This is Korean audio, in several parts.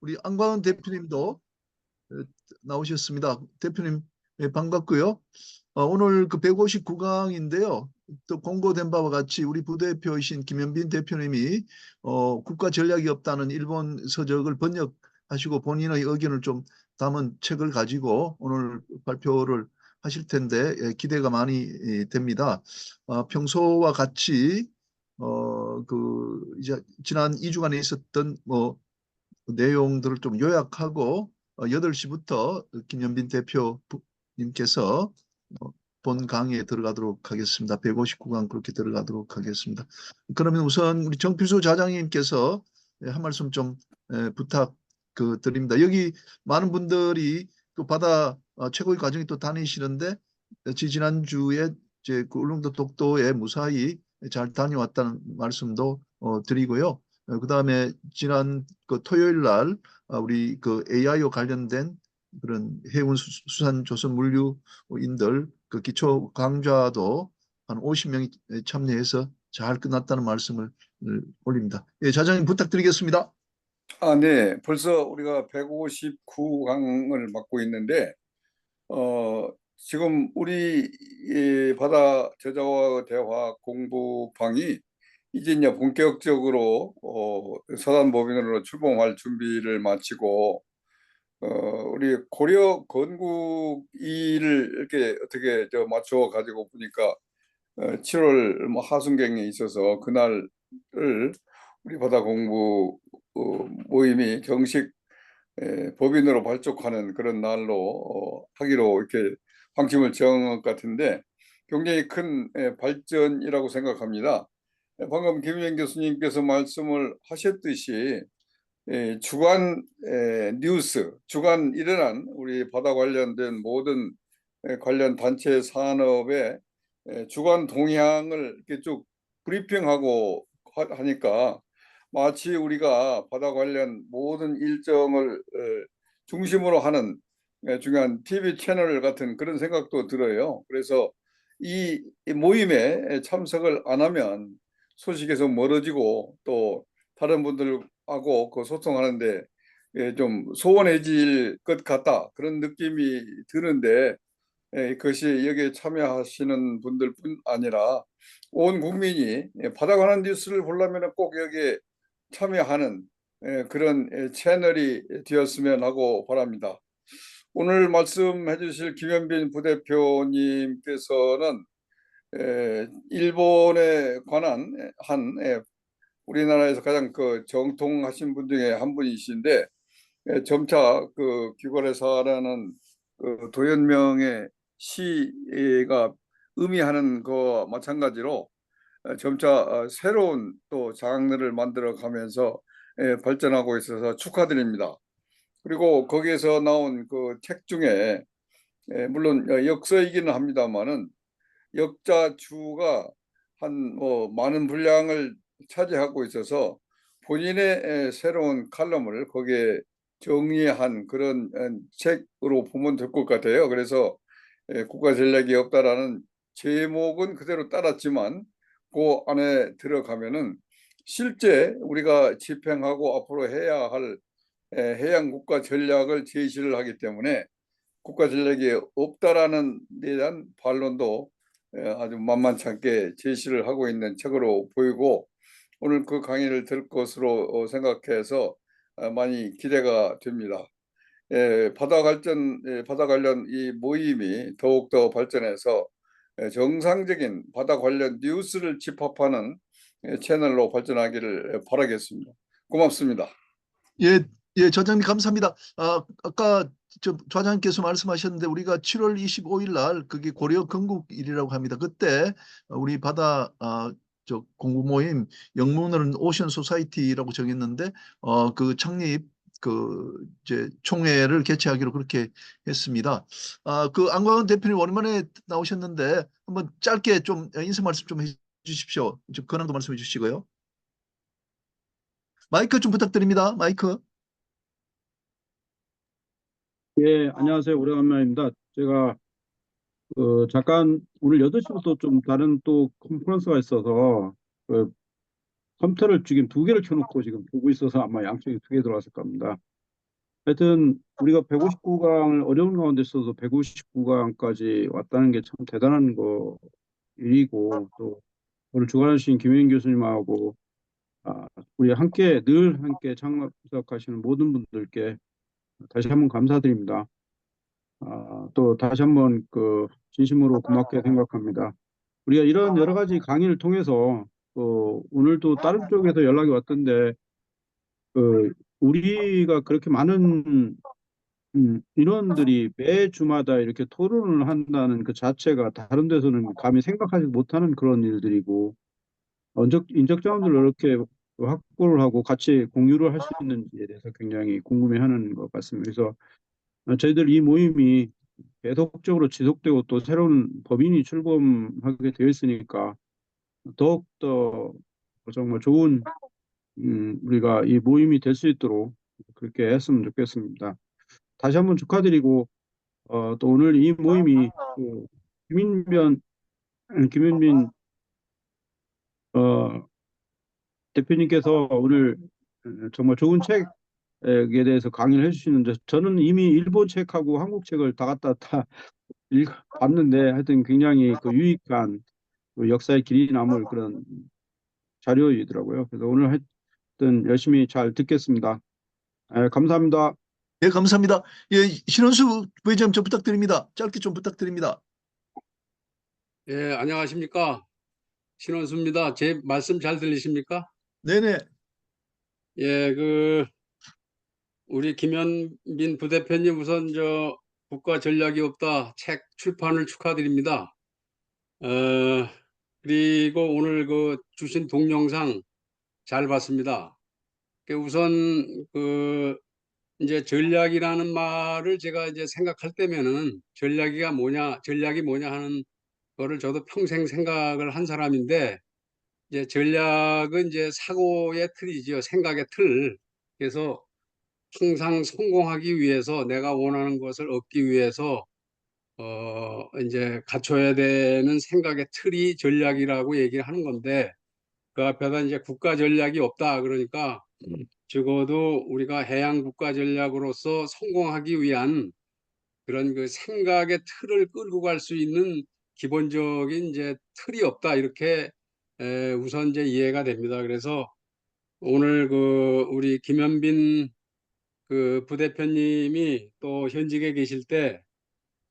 우리 안광훈 대표님도 나오셨습니다. 대표님, 반갑고요. 오늘 그 159강인데요. 또 공고된 바와 같이 우리 부대표이신 김현빈 대표님이 국가 전략이 없다는 일본 서적을 번역하시고 본인의 의견을 좀 담은 책을 가지고 오늘 발표를 하실 텐데 기대가 많이 됩니다. 평소와 같이 이제 지난 2주간에 있었던 내용들을 좀 요약하고 8시부터 김현빈 대표님께서 본 강의에 들어가도록 하겠습니다. 159강 그렇게 들어가도록 하겠습니다. 그러면 우선 우리 정필수 자장님께서 한 말씀 좀 부탁 드립니다. 여기 많은 분들이 그 바다 최고위 과정에 또 다니시는데 지난주에 이제 그 울릉도 독도에 무사히 잘 다녀왔다는 말씀도 드리고요. 그다음에 지난 그 토요일 날 우리 그 AI와 관련된 그런 해운 수산 조선 물류인들 그 기초 강좌도 한 50명이 참여해서 잘 끝났다는 말씀을 올립니다. 예, 자장님 부탁드리겠습니다. 네. 벌써 우리가 159강을 맡고 있는데, 지금 우리 이 바다 저자와 대화 공부방이 이제 본격적으로 서단법인으로 출범할 준비를 마치고, 우리 고려 건국일을 이렇게 어떻게 맞춰 가지고 보니까 7월 하순경에 있어서 그날을 우리 바다 공부 모임이 정식 법인으로 발족하는 그런 날로 하기로 이렇게 방침을 정한 것 같은데 굉장히 큰 발전이라고 생각합니다. 방금 김윤영 교수님께서 말씀을 하셨듯이 주간 뉴스, 주간 일어난 우리 바다 관련된 모든 관련 단체 산업의 주간 동향을 이렇게 쭉 브리핑하고 하니까 마치 우리가 바다 관련 모든 일정을 중심으로 하는 중요한 TV 채널 같은 그런 생각도 들어요. 그래서 이 모임에 참석을 안 하면 소식에서 멀어지고 또 다른 분들하고 그 소통하는데 좀 소원해질 것 같다 그런 느낌이 드는데 그것이 여기에 참여하시는 분들뿐 아니라 온 국민이 바다 관한 뉴스를 보려면 꼭 여기에 참여하는 그런 채널이 되었으면 하고 바랍니다. 오늘 말씀해 주실 김현빈 부대표님께서는 일본에 관한 한 우리나라에서 가장 그 정통하신 분 중에 한 분이신데 점차 그 귀거래사라는 그 도연명의 시가 의미하는 거와 마찬가지로 점차 새로운 또 장르를 만들어 가면서 발전하고 있어서 축하드립니다. 그리고 거기에서 나온 그 책 중에 물론 역서이기는 합니다만은 역자주가 한 많은 분량을 차지하고 있어서 본인의 새로운 칼럼을 거기에 정리한 그런 책으로 보면 될 것 같아요. 그래서 국가 전략이 없다라는 제목은 그대로 따랐지만 그 안에 들어가면은 실제 우리가 집행하고 앞으로 해야 할 해양 국가 전략을 제시를 하기 때문에 국가 전략이 없다라는 데 대한 반론도 아주 만만치 않게 제시를 하고 있는 책으로 보이고 오늘 그 강의를 들을 것으로 생각해서 많이 기대가 됩니다. 바다 관련 이 모임이 더욱더 발전해서 정상적인 바다 관련 뉴스를 집합하는 채널로 발전하기를 바라겠습니다. 고맙습니다. 예, 예, 좌장님 감사합니다. 아까 좌장님께서 말씀하셨는데 우리가 7월 25일 날 그게 고려 건국일이라고 합니다. 그때 우리 바다 공부 모임 영문으로는 오션 소사이티라고 정했는데 그 창립 이제 총회를 개최하기로 그렇게 했습니다. 그 안광훈 대표님 오랜만에 나오셨는데 한번 짧게 좀 인사 말씀 좀 해주십시오. 좀 근황도 말씀해 주시고요. 마이크 좀 부탁드립니다. 마이크. 예, 안녕하세요. 오래간만입니다. 제가 잠깐 오늘 8시부터 좀 다른 또 컨퍼런스가 있어서 컴퓨터를 지금 2개를 켜놓고 지금 보고 있어서 아마 양쪽에 2개 들어왔을 겁니다. 하여튼 우리가 159강을 어려운 가운데 있어서 159강까지 왔다는 게 참 대단한 거 일이고, 또 오늘 주관하신 김혜인 교수님하고 우리 늘 함께 참석하시는 모든 분들께 다시 한번 감사드립니다. 또 다시 한번 진심으로 고맙게 생각합니다. 우리가 이런 여러 가지 강의를 통해서 오늘도 다른 쪽에서 연락이 왔던데 우리가 그렇게 많은 인원들이 매 주마다 이렇게 토론을 한다는 그 자체가 다른 데서는 감히 생각하지 못하는 그런 일들이고, 인적 자원들을 이렇게 확보를 하고 같이 공유를 할 수 있는지에 대해서 굉장히 궁금해하는 것 같습니다. 그래서 저희들 이 모임이 계속적으로 지속되고 또 새로운 법인이 출범하게 되어 있으니까 더욱더 정말 좋은 우리가 이 모임이 될 수 있도록 그렇게 했으면 좋겠습니다. 다시 한번 축하드리고 또 오늘 이 모임이 김윤민 어, 대표님께서 오늘 정말 좋은 책에 대해서 강의를 해주시는데, 저는 이미 일본 책하고 한국 책을 다 갖다 다 봤는데 하여튼 굉장히 유익한 역사의 길이 남을 그런 자료이더라고요. 그래서 오늘 하여튼 열심히 잘 듣겠습니다. 감사합니다. 네, 감사합니다. 예, 신원수 부회장 좀 부탁드립니다. 짧게 좀 부탁드립니다. 예, 안녕하십니까. 신원수입니다. 제 말씀 잘 들리십니까? 네네. 예, 우리 김현빈 부대표님 우선 국가 전략이 없다 책 출판을 축하드립니다. 그리고 오늘 주신 동영상 잘 봤습니다. 우선 이제 전략이라는 말을 제가 이제 생각할 때면은 전략이 뭐냐 하는 거를 저도 평생 생각을 한 사람인데, 이제 전략은 이제 사고의 틀이지요. 생각의 틀. 그래서 항상 성공하기 위해서 내가 원하는 것을 얻기 위해서 이제 갖춰야 되는 생각의 틀이 전략이라고 얘기를 하는 건데, 그 앞에다 이제 국가 전략이 없다 그러니까 적어도 우리가 해양 국가 전략으로서 성공하기 위한 그런 생각의 틀을 끌고 갈 수 있는 기본적인 이제 틀이 없다, 이렇게 우선 이제 이해가 됩니다. 그래서 오늘 우리 김현빈 부대표님이 또 현직에 계실 때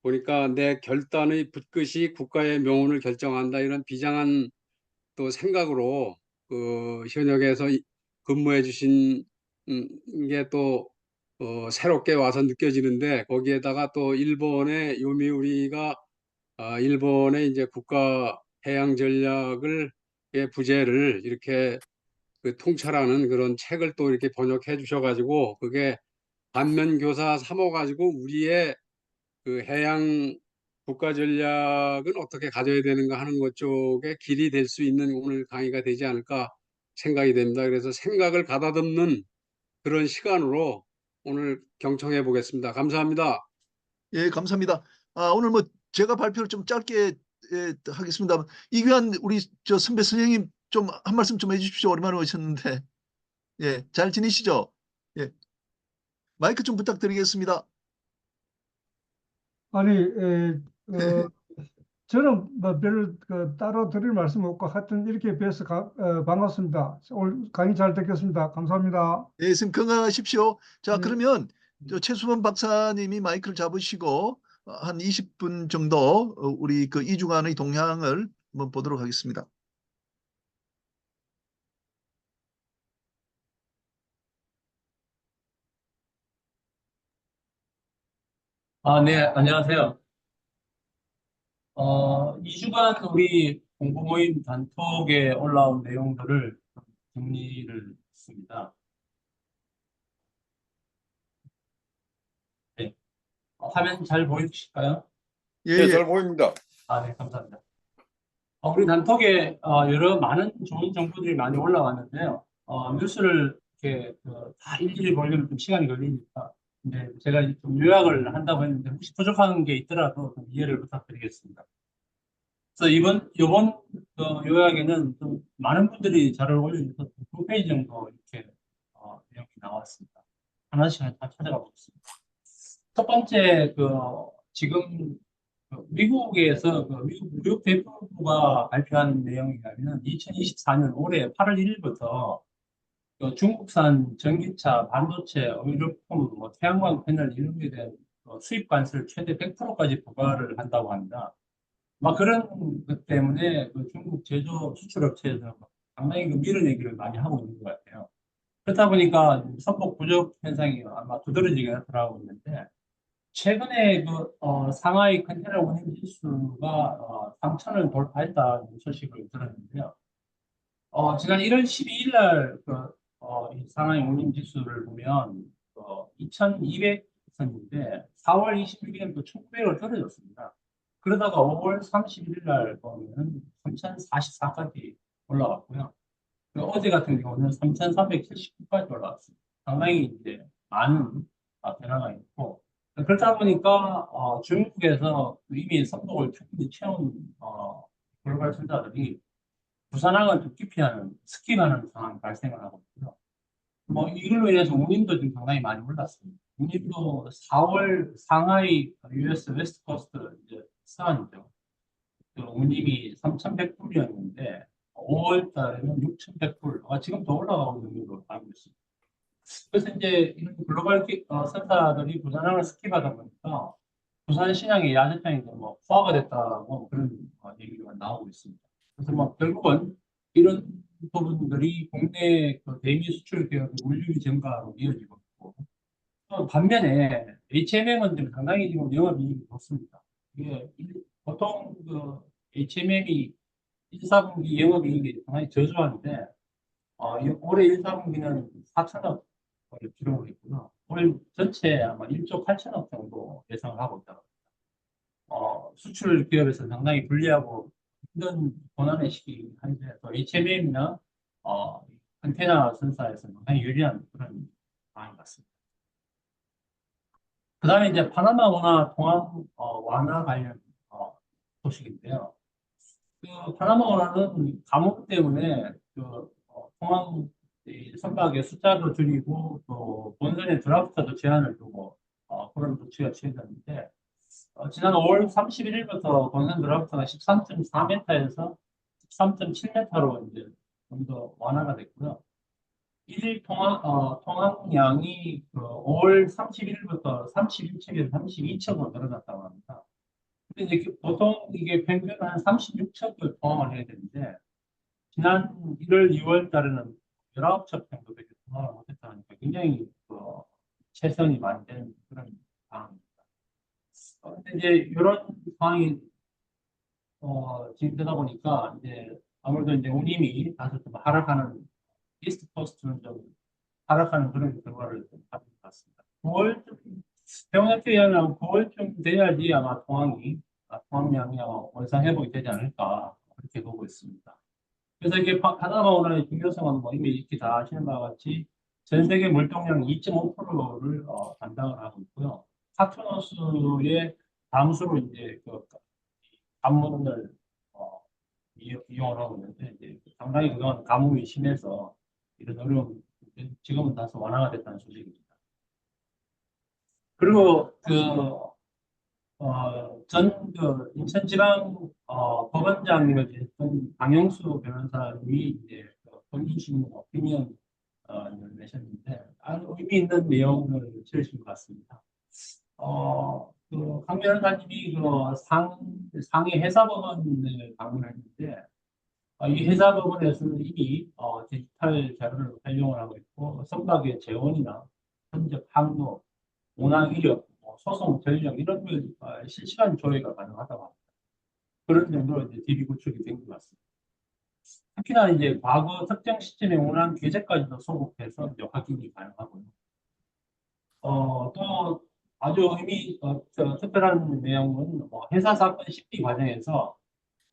보니까 내 결단의 붓끝이 국가의 명운을 결정한다, 이런 비장한 또 생각으로 현역에서 근무해 주신 게 또 새롭게 와서 느껴지는데, 거기에다가 또 일본의 요미우리가 일본의 이제 국가 해양 전략을 의 부재를 이렇게 통찰하는 그런 책을 또 이렇게 번역해 주셔가지고, 그게 반면교사 삼어가지고 우리의 해양 국가 전략은 어떻게 가져야 되는가 하는 것 쪽에 길이 될 수 있는 오늘 강의가 되지 않을까 생각이 됩니다. 그래서 생각을 가다듬는 그런 시간으로 오늘 경청해 보겠습니다. 감사합니다. 예, 감사합니다. 오늘 뭐 제가 발표를 좀 짧게 하겠습니다. 이규환 우리 선배 선생님 좀 한 말씀 좀 해주십시오. 오랜만에 오셨는데. 예, 잘 지내시죠? 예, 마이크 좀 부탁드리겠습니다. 아니, 저는 뭐 별로 따로 드릴 말씀 없고 하여튼 이렇게 뵈서 반갑습니다. 오늘 강의 잘 듣겠습니다. 감사합니다. 예, 선생님 건강하십시오. 자, 네. 그러면 최수범 박사님이 마이크를 잡으시고 한 20분 정도 우리 2주간의 동향을 한번 보도록 하겠습니다. 네, 안녕하세요. 2주간 우리 공부 모임 단톡에 올라온 내용들을 정리를 했습니다. 네. 화면 잘 보이실까요? 예, 네, 예. 잘 보입니다. 네, 감사합니다. 우리 단톡에 많은 좋은 정보들이 많이 올라왔는데요. 뉴스를 이렇게 다 일일이 보려면 좀 시간이 걸리니까, 네, 제가 좀 요약을 한다고 했는데 혹시 부족한 게 있더라도 좀 이해를 부탁드리겠습니다. 그래서 이번 요약에는 좀 많은 분들이 자료를 올려주셔서 2페이지 정도 이렇게 내용이 나왔습니다. 하나씩 다 찾아가 보겠습니다. 첫 번째, 지금 미국에서 미국 무역 대표부가 발표한 내용이라면 2024년 올해 8월 1일부터 중국산 전기차, 반도체, 의료품, 태양광 패널 이런 게 대한 수입 관세를 최대 100%까지 부과를 한다고 합니다. 그런 것 때문에 중국 제조 수출업체에서 상당히 밀어내기를 많이 하고 있는 것 같아요. 그렇다 보니까 선복 부족 현상이 아마 두드러지게 나타나고 있는데, 최근에 상하이 컨테이너 운임 지수가 3천을 돌파했다는 소식을 들었는데요. 지난 1월 12일 날 이 상하이 운임 지수를 보면 2,200선인데 4월 26일부터 1,900을 떨어졌습니다. 그러다가 5월 31일 날 보면 3,044까지 올라갔고요. 어제 같은 경우는 3,379까지 올라왔습니다. 상당히 이제 많은 변화가 있고, 그렇다 보니까 중국에서 이미 선박을 충분히 채운 글로벌 선사들이 부산항을 더 기피하는, 스킵하는 상황이 발생을 하고 있고요. 이걸로 인해서 운임도 좀 상당히 많이 올랐습니다. 운임도 4월 상하이 US 웨스트 코스트 이제 수완이죠. 운임이 3,100불이었는데 5월 달에는 6,100불, 지금 더 올라가고 있는 걸로 알고 있습니다. 그래서 이제 이런 글로벌 선사들이 부산항을 스킵하다 보니까 부산 시장의 야시장이 포화가 됐다고 그런 얘기가 나오고 있습니다. 그래서 결국은 이런 부분들이 국내 대미 수출 기업의 물류 증가로 이어지고 있고, 반면에 HMM은 지금 상당히 지금 영업이익이 좋습니다. 이게 보통 HMM이 1, 4분기 영업이익이 상당히 저조한데 올해 1, 4분기는 4천억 기록을 했고요. 올 전체 아마 1조 8천억 정도 예상을 하고 있다고 합니다. 수출 기업에서 상당히 불리하고 힘든 고난의 시기이긴 한데 또 HMM이나 컨테이너 선사에서 상당히 유리한 그런 상황인 것 같습니다. 그 다음에 이제 파나마 운하 통항 완화 관련 소식인데요. 파나마 운하는 가뭄 때문에 통항 선박의 숫자도 줄이고 또 본선의 드라프트도 제한을 두고 그런 조치가 취해졌는데 지난 5월 31일부터 본선 드라프트가 13.4m에서 13.7m로 이제 좀 더 완화가 됐고요. 일일 통항량이 5월 31일부터 31척에서 32척으로 늘어났다고 합니다. 근데 이제 보통 이게 평균 한 36척을 통항을 해야 되는데 지난 1월, 2월 달에는 19척 정도밖에 통항을 못했다 하니까 굉장히 최선이 많이 되는 그런 상황입니다. 근데 이제 이런 상황이 진행되다 보니까 이제 아무래도 이제 운임이 다소 좀 하락하는 이스트 코스트는 좀 하락하는 그런 결과를 좀 가진 것 같습니다. 9월쯤 대원학교 이야기하면 9월쯤 돼야지 아마 통항량이 원상 회복이 되지 않을까 그렇게 보고 있습니다. 그래서 이게 파나마 운하의 중요성은 이미 이렇게 다 아시는 바와 같이 전 세계 물동량 2.5%를 담당을 하고 있고요. 파트너스의 다수로 이제 관문을 이용을 하고 있는데 이제 상당히 그동안 가뭄이 심해서 이런 어려움 지금은 다소 완화가 됐다는 소식입니다. 그리고 인천지방 법원장님을 지냈던 강영수 변호사님이 이제 법률신문 오피니언을 내셨는데 아주 의미 있는 내용을 실으신 것 같습니다. 강 변호사님이 상해 해사법원을 방문했는데 이 해사법원에서는 이미 디지털 자료를 활용을 하고 있고 선박의 재원이나 현재 항로, 운항 이력, 소송 전력 이런 걸 실시간 조회가 가능하다고 합니다. 그런 정도로 이제 DB 구축이 된 것 같습니다. 특히나 이제 과거 특정 시점의 운항 계제까지도 소급해서 이제 확인이 가능하고요. 또 아주 특별한 내용은 해사 사건 심리 과정에서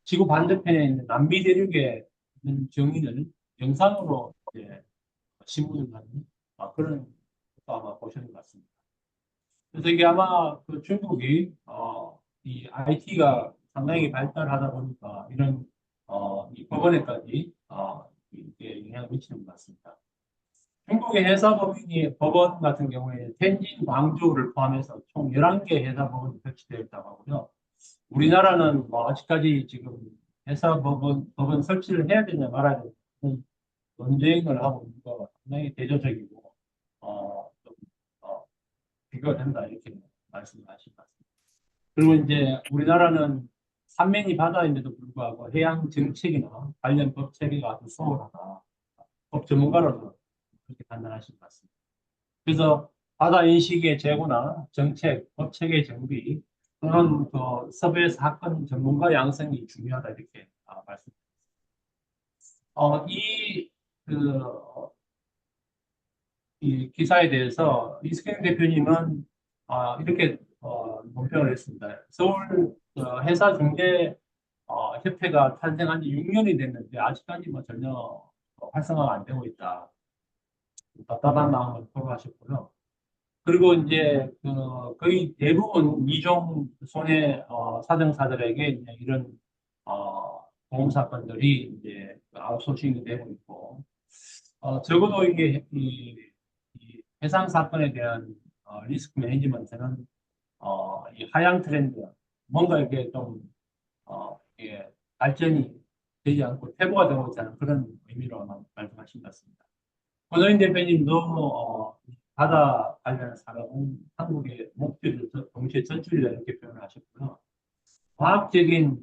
지구 반대편에 있는 남미 대륙에 있는 정인을 영상으로 이제 신문을 하는 그런 것도 아마 보시는 것 같습니다. 그래서 이게 아마 중국이 이 IT가 상당히 발달하다 보니까 이런 이 법원에까지 이게 영향을 미치는 것 같습니다. 중국의 법원 같은 경우에 텐진, 광주를 포함해서 총 11개 해사법원이 설치되어 있다고 하고요. 우리나라는 뭐 아직까지 지금 법원 설치를 해야 되냐 말아야 되냐 논쟁을 하고 있는 거 상당히 대조적이고 좀 비교가 된다 이렇게 말씀하신 것 같습니다. 그리고 이제 우리나라는 삼면이 바다인데도 불구하고 해양 정책이나 관련 법 체계가 아주 소홀하다. 법 전문가로서 그렇게 판단하신 것 같습니다. 그래서 바다 인식의 제고나 정책, 법 체계 정비 또는 그 서부의 사건 전문가 양성이 중요하다 이렇게 말씀드립니다. 이 기사에 대해서 이승영 대표님은 이렇게 논평을 했습니다. 서울 회사 중개 협회가 탄생한 지 6년이 됐는데 아직까지 뭐 전혀 활성화가 안 되고 있다. 답답한 마음을 토로하셨고요. 그리고 이제 거의 대부분 이종 손해 사정사들에게 이제 이런 보험 사건들이 이제 아웃소싱이 되고 있고 적어도 이게 이 해상 사건에 대한 리스크 매니지먼트는 이 하향 트렌드 뭔가 이렇게 좀 이게 발전이 되지 않고 퇴보가 되고 있다는 그런 의미로 말씀하신 것 같습니다. 권호인 대표님도 바다 관련 산업은 한국의 목표를 동시에 전출이다 이렇게 표현을 하셨고요. 과학적인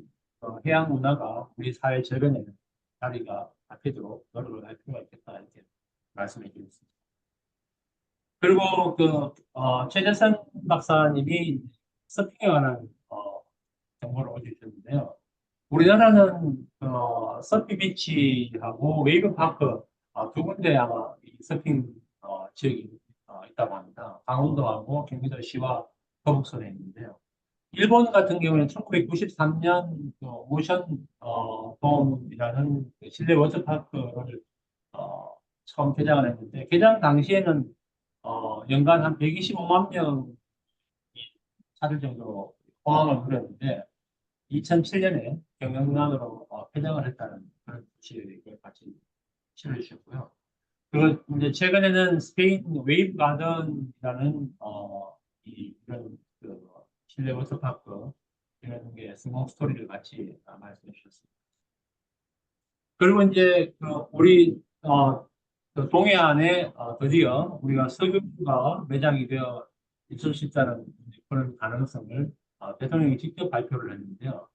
해양 문화가 우리 사회 절반에 자리가 잡히도록 노력을 할 필요가 있겠다 이렇게 말씀해 주셨습니다. 그리고 최재선 박사님이 서핑에 관한 정보를 올려주셨는데요. 우리나라는 서피 비치하고 웨이브 파크 두 군데 아마 이 서핑 지역이 있다고 합니다. 강원도하고 경기도시와 거북선에 있는데요. 일본 같은 경우는 1993년 오션 돔이라는 실내 워터파크를 처음 개장을 했는데 개장 당시에는 연간 한 125만 명이 차를 정도로 포항을 누렸는데 2007년에 경영난으로 폐장을 했다는 그런 소식을 같이 실어주셨고요. 그리고 이제 최근에는 스페인 웨이브 가든이라는 이런 실내 워터파크 이런 게 성공 스토리를 같이 말씀해 주셨습니다. 그리고 이제 우리 동해안에 드디어 우리가 석유가 매장이 되어 있을 수 있다는 그런 가능성을 대통령이 직접 발표를 했는데요.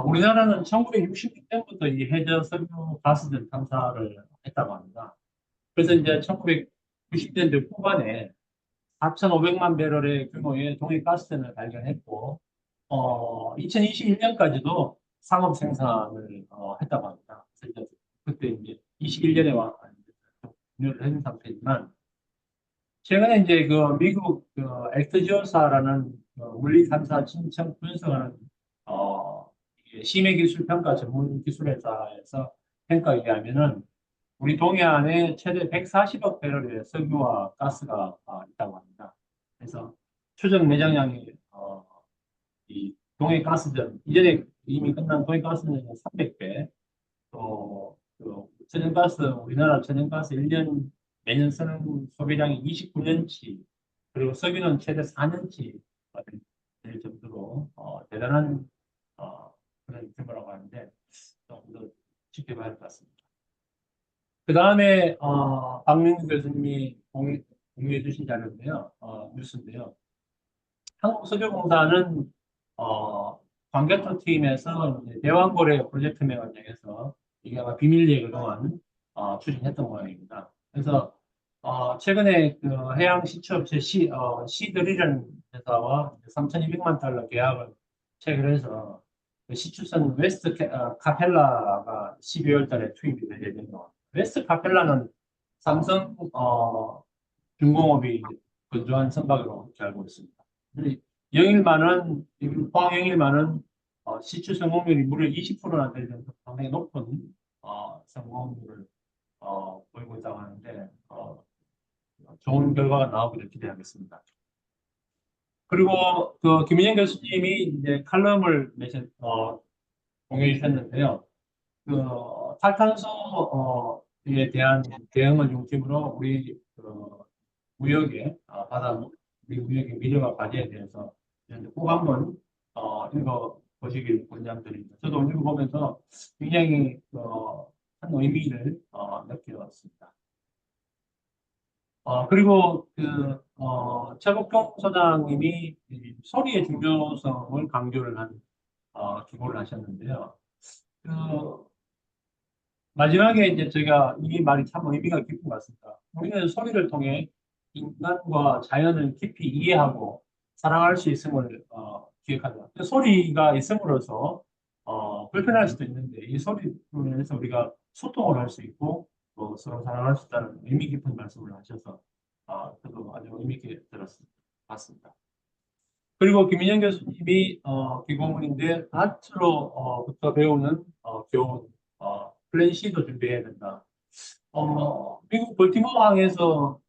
우리나라는 1966년부터 이 해저 석유 가스전 탐사를 했다고 합니다. 그래서 이제 1990년대 후반에 4,500만 배럴의 규모의 동해 가스전을 발견했고, 2021년까지도 상업 생산을 했다고 합니다. 그래서 그때 이제 21년에 종료를 한 상태지만, 최근에 이제 미국 엑스지오사라는 물리 탐사 신청 분석하는 심해기술평가 전문 기술회사에서 평가에 의하면은 우리 동해안에 최대 140억 배럴의 석유와 가스가 있다고 합니다. 그래서 추정 매장량이 이 동해 가스전 이전에 이미 끝난 동해 가스전의 300배, 또 천연가스 우리나라 천연가스 1년 매년 쓰는 소비량이 29년치, 그리고 석유는 최대 4년치 될 정도로 대단한 그런 규모라고 하는데 조금 더 지켜봐야 할 것 같습니다. 그 다음에 박명규 교수님이 공유해 주신 자료인데요, 뉴스인데요. 한국석유공사는 관계토 팀에서 대왕고래 프로젝트명 과정에서 이게 아마 비밀리에 그동안 추진했던 모양입니다. 그래서 최근에 해양 시추업체 시드리라는 회사와 3,200만 달러 계약을 체결해서 시추선 웨스트 카펠라가 12월 달에 투입이 될 예정입니다. 웨스트 카펠라는 삼성 중공업이 건조한 선박으로 알고 있습니다. 포항 영일만은 시추 성공률이 무려 20%나 될 정도 상당히 높은 성공률을 보이고 있다고 하는데 좋은 결과가 나오기를 기대하겠습니다. 그리고 김인영 교수님이 이제 칼럼을 공유해 주셨는데요. 탈탄소 대한 대응을 중심으로 우리 무역의 우리 무역의 미래와 과제에 대해서 꼭 한번 읽어 보시길 권장드립니다. 저도 읽어보면서 굉장히 큰 의미를 느껴왔습니다. 그리고 최국종 소장님이 이 소리의 중요성을 강조를 한 기고를 하셨는데요. 마지막에 이제 제가 이 말이 참 의미가 깊은 것 같습니다. 우리는 소리를 통해 인간과 자연을 깊이 이해하고 사랑할 수 있음을 기억하죠. 소리가 있음으로써 불편할 수도 있는데 이 소리로 인해서 우리가 소통을 할 수 있고 또 서로 사랑할 수 있다는 의미 깊은 말씀을 하셔서 저도 아주 의미 있게 봤습니다. 그리고 김인영 교수님이 기고문인데 다트로부터 배우는 교훈 플랜 C도 준비해야 된다. 미국 벌티모어 항에서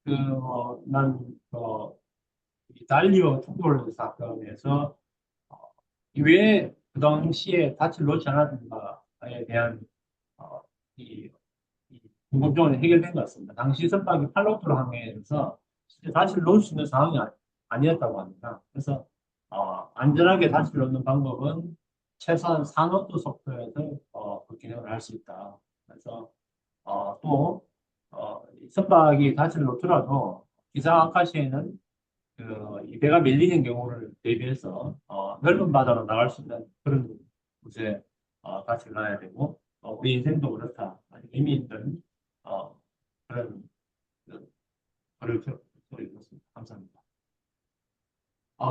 이 달리오 충돌 사건에서 왜 그 당시에 닻을 놓지 않았는가에 대한 이 궁금증은 해결된 것 같습니다. 당시 선박이 팔로트로 항해해서 실제 닻을 놓을 수 있는 상황이 아니었다고 합니다. 그래서 안전하게 닻을 놓는 방법은 최소한 4노트 속도에서 그 기능을 할 수 있다. 그래서 이 선박이 닻을 놓더라도 기상 악화시에는 이 배가 밀리는 경우를 대비해서 넓은 바다로 나갈 수 있는 그런 곳에 닻을 놔야 되고 우리 인생도 그렇다. 의미 있는 그런 글을 드렸습니다. 감사합니다.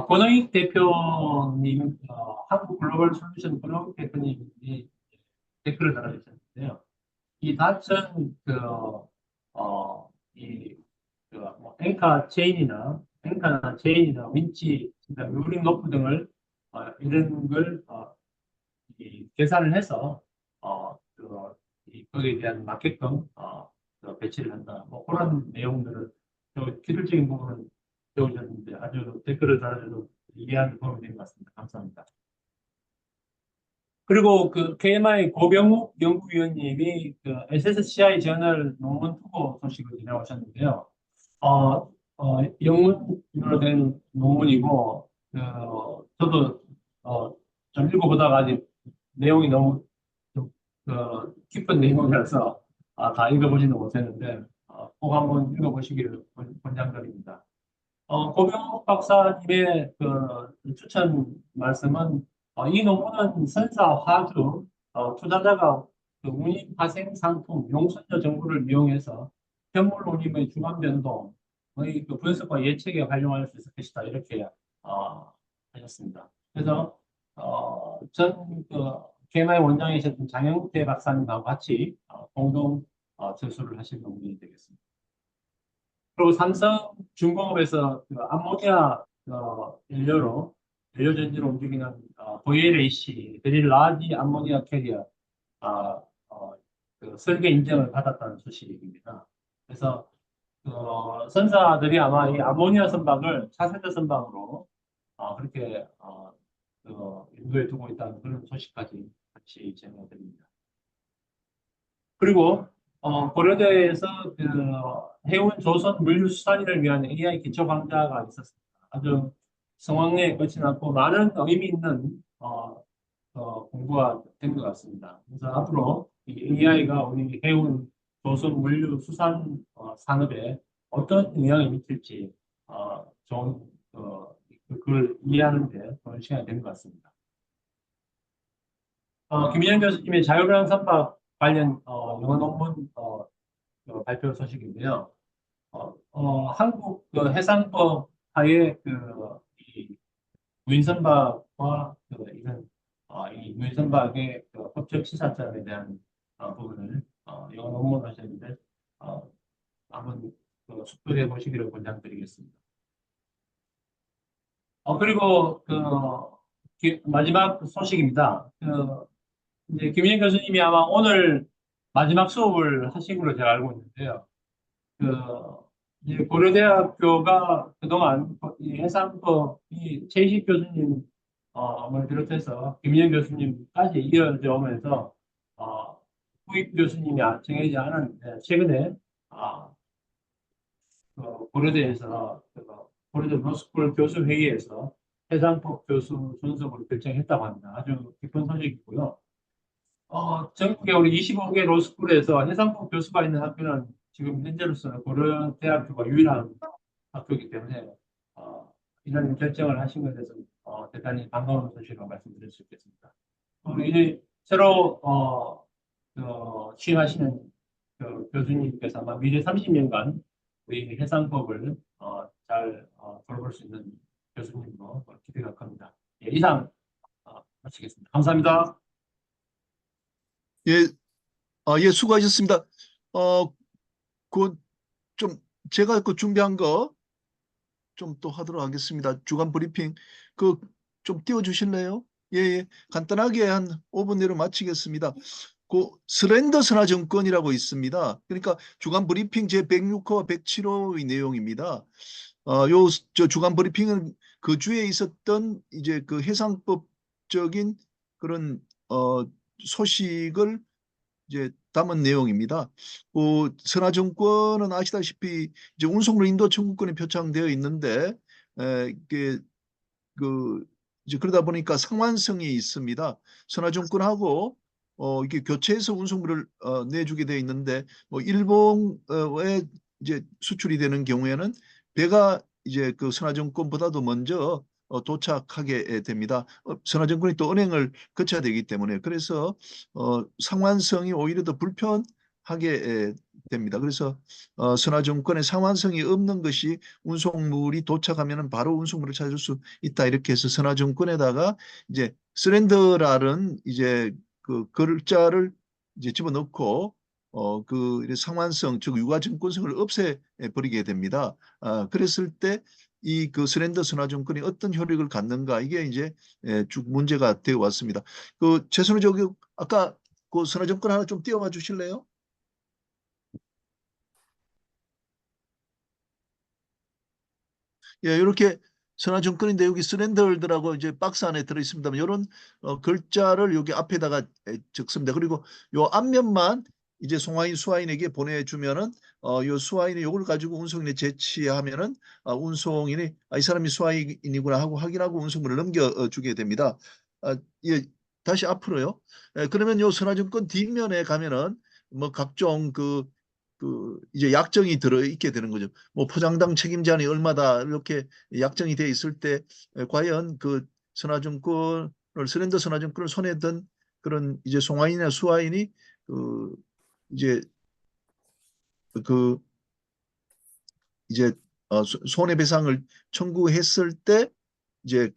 권영익 대표님, 한국 글로벌 솔루션 권영익 대표님이 댓글을 달아주셨는데요. 이 닻은 앵카나 체인이나 윈치, 류링 로프 등을 이런 걸 계산을 해서 거기에 대한 맞게끔 배치를 한다. 뭐 그런 내용들을 기술적인 부분은 배우셨는데 아주 댓글을 달아줘서 이해하는 도움이 된 것 같습니다. 감사합니다. 그리고 KMI 고병욱 연구위원님이 SSCI 저널 논문 투고 소식을 전해오셨는데요. 영문으로 된 논문이고, 저도 좀 읽어보다가 아직 내용이 너무 좀, 깊은 내용이라서 다 읽어보지는 못했는데, 꼭 한번 읽어보시기를 권장드립니다. 고병욱 박사님의 추천 말씀은 이 논문은 선사 화주 투자자가 운임 파생 상품 용선료 정보를 이용해서 현물 운임의 주간 변동의 분석과 예측에 활용할 수 있을 것이다 이렇게 하셨습니다. 그래서 전 KMI 원장이셨던 장영태 박사님하고 같이 공동 저술을 하신 논문이 되겠습니다. 그리고 삼성중공업에서 암모니아 연료 전지로 움직이는 VLAC, Very Large Ammonia Carrier 설계 인증을 받았다는 소식입니다. 그래서 선사들이 아마 이 아모니아 선박을 차세대 선박으로 그렇게 인도에 두고 있다는 그런 소식까지 같이 제공드립니다. 그리고 고려대에서 해운 조선 물류 수산인을 위한 AI 기초 강좌가 있었습니다. 아주 성황리에 끝이 났고 많은 의미 있는 공부가 된 것 같습니다. 그래서 앞으로 이 AI가 우리 해운 조선 물류 수산 산업에 어떤 영향을 미칠지 좋은 그걸 이해하는 데 좋은 시간이 된 것 같습니다. 김인영 교수님의 자유로운 선박 관련 영어 논문 발표 소식인데요. 한국 해상법 하에 이 무인선박과 이런 이 무인선박의 법적 시사점에 대한 부분을 영어 논문 하셨는데 한번 숙고해 보시기를 권장드리겠습니다. 그리고 마지막 소식입니다. 이제 김인영 교수님이 아마 오늘 마지막 수업을 하신 걸로 제가 알고 있는데요. 이제 고려대학교가 그동안 이 해상법 이 최희식 교수님을 비롯해서 김인영 교수님까지 이어져 오면서 후임 교수님이 정해지지 않았는데 최근에 고려대에서 고려대 로스쿨 교수 회의에서 해상법 교수 존속을 결정했다고 합니다. 아주 기쁜 소식이고요. 전국에 우리 25개 로스쿨에서 해상법 교수가 있는 학교는 지금 현재로서는 고려대학교가 유일한 학교이기 때문에 이런 결정을 하신 것에 대해서 대단히 반가운 소식으로 말씀드릴 수 있겠습니다. 이제 새로 취임하시는 교수님께서 아마 미래 30년간 우리 해상법을 잘 돌볼 수 있는 교수님으로 기대가 큽니다. 예, 이상 마치겠습니다. 감사합니다. 예, 예, 수고하셨습니다. 좀 제가 준비한 거 좀 또 하도록 하겠습니다. 주간 브리핑 좀 띄워주실래요? 예, 예. 간단하게 한 5분 내로 마치겠습니다. 슬렌더 선화증권이라고 있습니다. 그러니까 주간 브리핑 제 106호와 107호의 내용입니다. 저 주간 브리핑은 그 주에 있었던 이제 그 해상법적인 그런 소식을 이제 담은 내용입니다. 선화증권은 아시다시피 이제 운송로 인도 청구권이 표창되어 있는데 이게 이제 그러다 보니까 상환성이 있습니다. 선화증권하고 이게 교체해서 운송물을 내주게 되어 있는데 일본에 이제 수출이 되는 경우에는 배가 이제 그 선화증권보다도 먼저 도착하게 됩니다. 선화증권이 또 은행을 거쳐야 되기 때문에 그래서 상환성이 오히려 더 불편하게 됩니다. 그래서 선화증권의 상환성이 없는 것이 운송물이 도착하면 바로 운송물을 찾을 수 있다 이렇게 해서 선화증권에다가 이제 서렌더라는 이제 그 글자를 이제 집어넣고 상환성 즉 유가증권성을 없애버리게 됩니다. 그랬을 때 이 그 서렌더 선화증권이 어떤 효력을 갖는가 이게 이제 쭉 문제가 되어 왔습니다. 최선우 저기 아까 그 선화증권 하나 좀 띄워봐 주실래요? 예, 이렇게 선화증권인데 여기 서렌더라고 이제 박스 안에 들어 있습니다만 이런 글자를 여기 앞에다가 적습니다. 그리고 요 앞면만 이제 송하인 수하인에게 보내주면은 요 수하인이 요걸 가지고 운송인에 제치하면은 운송인이 이 사람이 수하인이구나 하고 확인하고 운송물을 넘겨주게 됩니다. 예, 다시 앞으로요. 그러면 요 선화증권 뒷면에 가면은 뭐 각종 이제 약정이 들어 있게 되는 거죠. 포장당 책임 제한이 얼마다 이렇게 약정이 돼 있을 때 과연 선화증권을 서렌더 선화증권을 손에 든 그런 이제 송하인이나 수하인이 이제 그 이제 손해배상을 청구했을 때 이제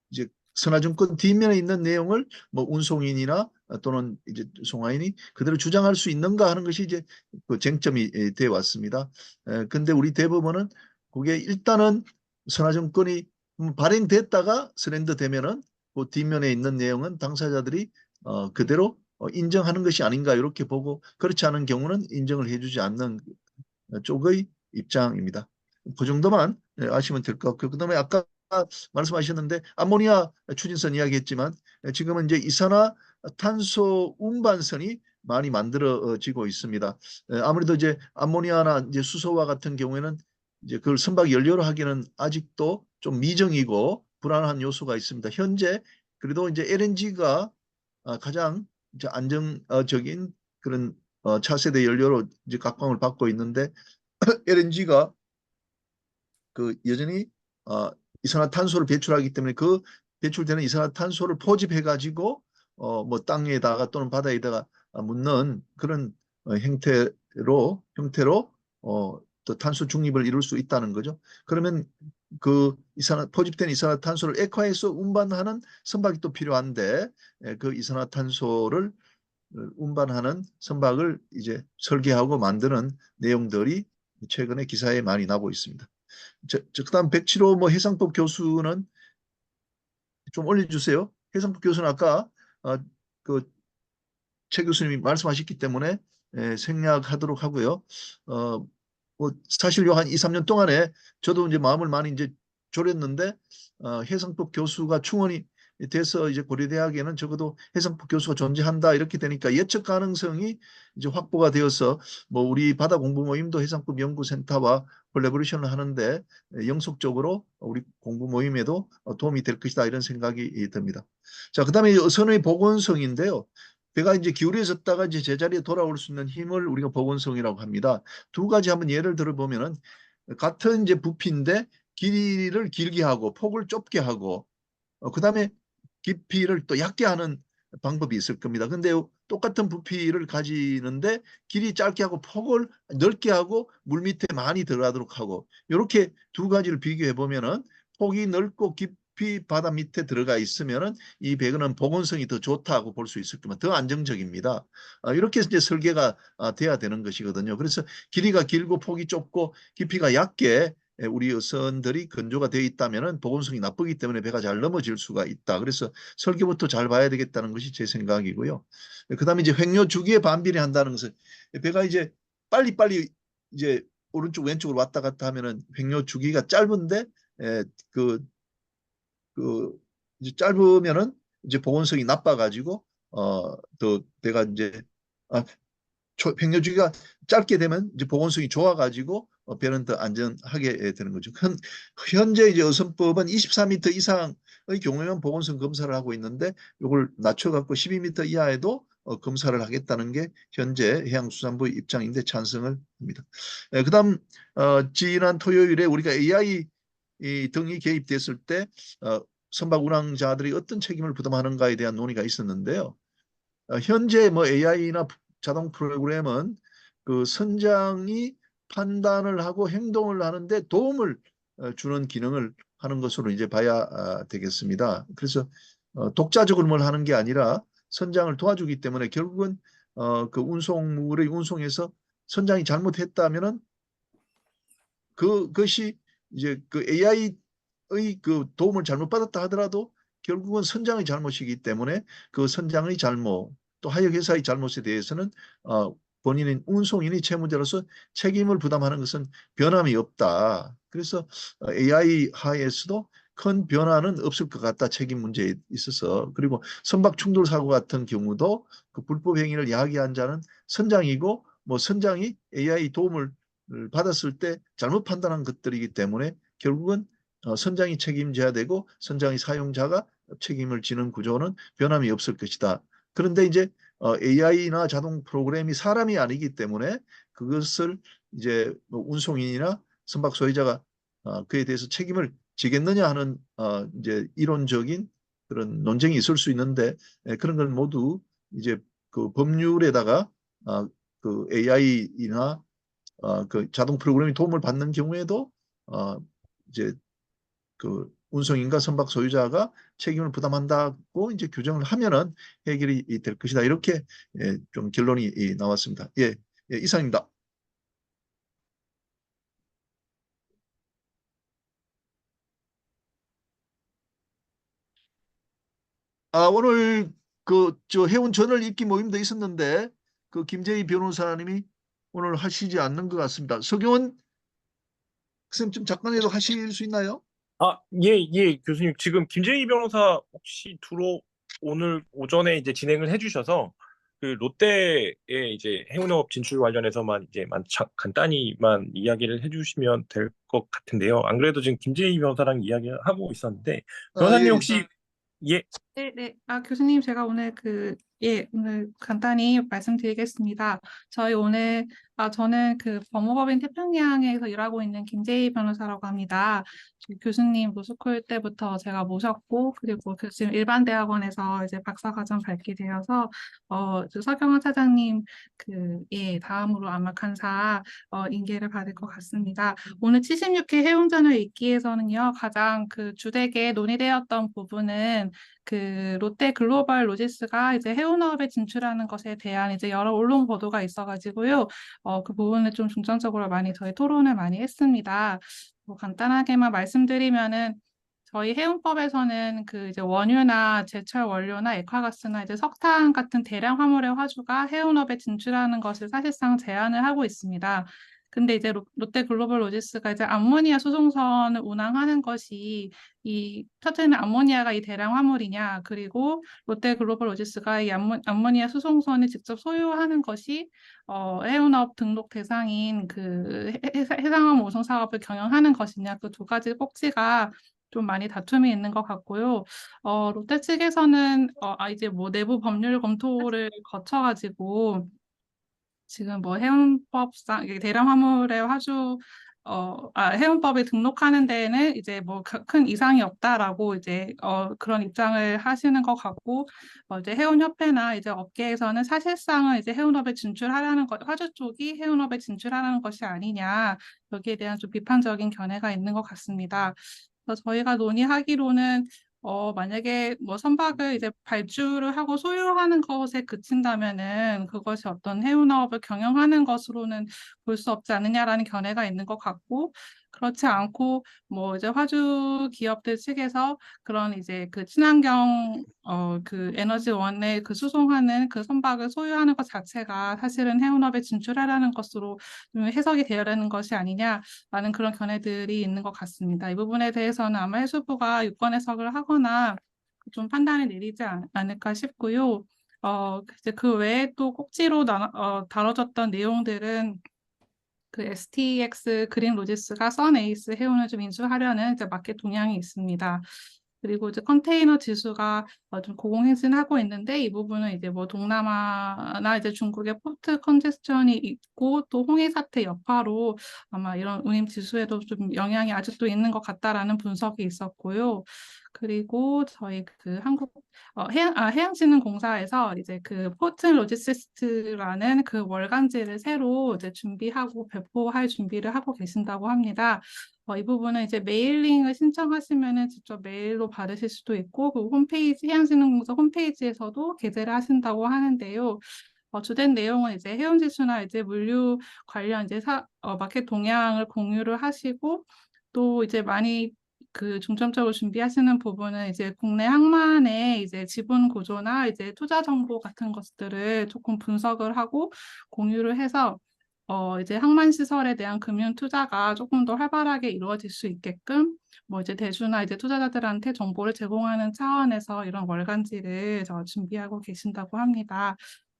이제 선화증권 뒷면에 있는 내용을 운송인이나 또는 이제 송하인이 그대로 주장할 수 있는가 하는 것이 이제 쟁점이 되어 왔습니다. 근데 우리 대법원은 그게 일단은 선화증권이 발행됐다가 서렌더 되면은 그 뒷면에 있는 내용은 당사자들이 그대로 인정하는 것이 아닌가 이렇게 보고 그렇지 않은 경우는 인정을 해주지 않는 쪽의 입장입니다. 그 정도만 아시면 될 것 같고요. 그다음에 아까 말씀하셨는데 암모니아 추진선 이야기했지만 지금은 이제 이산화탄소 운반선이 많이 만들어지고 있습니다. 아무래도 이제 암모니아나 이제 수소와 같은 경우에는 이제 그걸 선박 연료로 하기는 아직도 좀 미정이고 불안한 요소가 있습니다. 현재 그래도 이제 LNG가 가장 이제 안정적인 그런 차세대 연료로 이제 각광을 받고 있는데 LNG가 여전히 이산화탄소를 배출하기 때문에 그 배출되는 이산화탄소를 포집해 가지고 땅에다가 또는 바다에다가 묻는 그런 형태로 또 탄소 중립을 이룰 수 있다는 거죠. 그러면 포집된 이산화탄소를 액화해서 운반하는 선박이 또 필요한데 그 이산화탄소를 운반하는 선박을 이제 설계하고 만드는 내용들이 최근에 기사에 많이 나오고 있습니다. 그다음 107호 해상법 교수는 좀 올려주세요. 해상법 교수는 아까 최 교수님이 말씀하셨기 때문에 생략하도록 하고요. 사실 요 한 2, 3년 동안에 저도 이제 마음을 많이 이제 졸였는데 해상법 교수가 충원이 돼서 이제 고려대학에는 적어도 해상법 교수가 존재한다 이렇게 되니까 예측 가능성이 이제 확보가 되어서 뭐 우리 바다 공부 모임도 해상법 연구센터와 콜라보레이션을 하는데 영속적으로 우리 공부 모임에도 도움이 될 것이다 이런 생각이 듭니다. 자, 그다음에 선의 복원성인데요. 배가 이제 기울어졌다가 이제 제자리에 돌아올 수 있는 힘을 우리가 복원성이라고 합니다. 두 가지 한번 예를 들어보면은 같은 이제 부피인데 길이를 길게 하고 폭을 좁게 하고 그다음에 깊이를 또 얕게 하는 방법이 있을 겁니다. 근데 똑같은 부피를 가지는데 길이 짧게 하고 폭을 넓게 하고 물 밑에 많이 들어가도록 하고 이렇게 두 가지를 비교해 보면은 폭이 넓고 깊이 바다 밑에 들어가 있으면은 이 배관은 복원성이 더 좋다고 볼 수 있을 겁니다. 더 안정적입니다. 이렇게 이제 설계가 돼야 되는 것이거든요. 그래서 길이가 길고 폭이 좁고 깊이가 얕게 우리 어선들이 건조가 되어 있다면 보건성이 나쁘기 때문에 배가 잘 넘어질 수가 있다. 그래서 설계부터 잘 봐야 되겠다는 것이 제 생각이고요. 그다음에 이제 횡료 주기에 반비례 한다는 것은 배가 이제 빨리빨리 이제 오른쪽 왼쪽으로 왔다 갔다 하면은 횡료 주기가 짧은데 그 이제 짧으면은 이제 보건성이 나빠가지고 더 배가 이제 횡료 주기가 짧게 되면 이제 보건성이 좋아가지고 배는 더 안전하게 되는 거죠. 현재 이제 어선법은 24m 이상의 경우에는 보건성 검사를 하고 있는데 이걸 낮춰갖고 12m 이하에도 검사를 하겠다는 게 현재 해양수산부의 입장인데 찬성을 합니다. 그다음 지난 토요일에 우리가 AI 등이 개입됐을 때 선박 운항자들이 어떤 책임을 부담하는가에 대한 논의가 있었는데요. 현재 뭐 AI나 자동 프로그램은 그 선장이 판단을 하고 행동을 하는데 도움을 주는 기능을 하는 것으로 이제 봐야 되겠습니다. 그래서 독자적으로 뭘 하는 게 아니라 선장을 도와주기 때문에 결국은 그 운송물의 운송에서 선장이 잘못했다면은 그것이 이제 그 AI의 그 도움을 잘못 받았다 하더라도 결국은 선장의 잘못이기 때문에 그 선장의 잘못 또 하역회사의 잘못에 대해서는 본인인 운송인이 채무자로서 책임을 부담하는 것은 변함이 없다. 그래서 AI 하에서도 큰 변화는 없을 것 같다. 책임 문제에 있어서. 그리고 선박 충돌 사고 같은 경우도 그 불법 행위를 야기한 자는 선장이고 뭐 선장이 AI 도움을 받았을 때 잘못 판단한 것들이기 때문에 결국은 선장이 책임져야 되고 선장의 사용자가 책임을 지는 구조는 변함이 없을 것이다. 그런데 이제 AI나 자동 프로그램이 사람이 아니기 때문에 그것을 이제 뭐 운송인이나 선박 소유자가 그에 대해서 책임을 지겠느냐 하는 이제 이론적인 그런 논쟁이 있을 수 있는데 그런 걸 모두 이제 그 법률에다가 그 AI나 그 자동 프로그램이 도움을 받는 경우에도 이제 그 운송인과 선박 소유자가 책임을 부담한다고 이제 규정을 하면은 해결이 될 것이다. 이렇게 좀 결론이 나왔습니다. 예, 이상입니다. 오늘 그 저 해운 저널 읽기 모임도 있었는데 그 김재희 변호사님이 오늘 하시지 않는 것 같습니다. 서경원 선생님 좀 잠깐이라도 하실 수 있나요? 예, 교수님. 지금 김재희 변호사 혹시 오늘 오전에 이제 진행을 해주셔서 그 롯데의 이제 해운업 진출 관련해서만 간단히만 이야기를 해주시면 될 것 같은데요. 안 그래도 지금 김재희 변호사랑 이야기를 하고 있었는데, 변호사님 예. 혹시, 예, 네. 교수님, 제가 오늘 오늘 간단히 말씀드리겠습니다. 저는 그 법무법인 태평양에서 일하고 있는 김재희 변호사라고 합니다. 교수님 모스쿨 때부터 제가 모셨고, 그리고 지금 일반 대학원에서 이제 박사과정 밟게 되어서, 서경원 차장님, 다음으로 아마 간사, 인계를 받을 것 같습니다. 오늘 76회 해운전을 읽기에서는요, 가장 그 주되게 논의되었던 부분은 그 롯데 글로벌 로지스가 이제 해운업에 진출하는 것에 대한 이제 여러 언론 보도가 있어가지고요. 그 부분을 좀 중점적으로 저희 토론을 많이 했습니다. 간단하게만 말씀드리면은 저희 해운법에서는 그 이제 원유나 제철 원료나 액화가스나 이제 석탄 같은 대량 화물의 화주가 해운업에 진출하는 것을 사실상 제한을 하고 있습니다. 근데 이제 롯데 글로벌 로지스가 이제 암모니아 수송선을 운항하는 것이 이 첫째는 암모니아가 이 대량 화물이냐, 그리고 롯데 글로벌 로지스가 이 암모니아 수송선을 직접 소유하는 것이 해운업 등록 대상인 그 해상암 오송 사업을 경영하는 것이냐, 그 두 가지 꼭지가 좀 많이 다툼이 있는 것 같고요. 롯데 측에서는 이제 뭐 내부 법률 검토를 거쳐가지고 지금 뭐 해운법상 이게 대량 화물의 해운법에 등록하는 데에는 이제 뭐 큰 이상이 없다라고 이제 그런 입장을 하시는 것 같고, 이제 해운협회나 이제 업계에서는 사실상은 이제 해운업에 진출하라는 것, 화주 쪽이 해운업에 진출하라는 것이 아니냐, 여기에 대한 좀 비판적인 견해가 있는 것 같습니다. 그래서 저희가 논의하기로는 만약에 뭐 선박을 이제 발주를 하고 소유하는 것에 그친다면은 그것이 어떤 해운업을 경영하는 것으로는 볼 수 없지 않느냐라는 견해가 있는 것 같고, 그렇지 않고 뭐 이제 화주 기업들 측에서 그런 이제 그 친환경 그 에너지원에 그 수송하는 그 선박을 소유하는 것 자체가 사실은 해운업에 진출하라는 것으로 좀 해석이 되려는 것이 아니냐라는 그런 견해들이 있는 것 같습니다. 이 부분에 대해서는 아마 해수부가 유권 해석을 하거나 좀 판단을 내리지 않을까 싶고요. 이제 그 외에 또 꼭지로 다뤄졌던 내용들은 그 STX 그린 로지스가 선에이스 해운을 좀 인수하려는 이제 마켓 동향이 있습니다. 그리고 이제 컨테이너 지수가 좀 고공행진하고 있는데, 이 부분은 이제 뭐 동남아나 이제 중국의 포트 컨제스천이 있고 또 홍해 사태 여파로 아마 이런 운임 지수에도 좀 영향이 아직도 있는 것 같다라는 분석이 있었고요. 그리고 저희 그 해양진흥공사에서 이제 그 포트 로지스트라는 그 월간지를 새로 이제 준비하고 배포할 준비를 하고 계신다고 합니다. 이 부분은 이제 메일링을 신청하시면은 직접 메일로 받으실 수도 있고, 그 해양진흥공사 홈페이지에서도 게재를 하신다고 하는데요. 주된 내용은 이제 해운지수나 이제 물류 관련 이제 마켓 동향을 공유를 하시고, 또 이제 많이 그 중점적으로 준비하시는 부분은 이제 국내 항만의 이제 지분 구조나 이제 투자 정보 같은 것들을 조금 분석을 하고 공유를 해서 이제 항만 시설에 대한 금융 투자가 조금 더 활발하게 이루어질 수 있게끔 뭐 이제 대주나 이제 투자자들한테 정보를 제공하는 차원에서 이런 월간지를 준비하고 계신다고 합니다.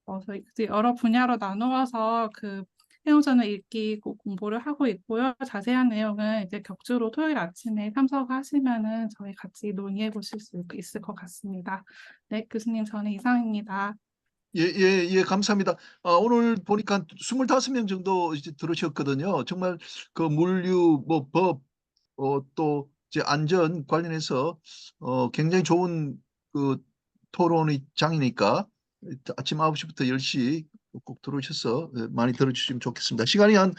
그래서 이제 여러 분야로 나누어서 그 해운전을 읽기 공부를 하고 있고요. 자세한 내용은 이제 격주로 토요일 아침에 참석하시면은 저희 같이 논의해 보실 수 있을 것 같습니다. 네, 교수님, 저는 이상입니다. 예, 감사합니다. 오늘 보니까 25명 정도 이제 들으셨거든요. 정말 그 물류, 뭐 법, 또 이제 안전 관련해서 굉장히 좋은 그 토론의 장이니까 아침 9시부터 10시 꼭 들어오셔서 많이 들어주시면 좋겠습니다. 시간이 한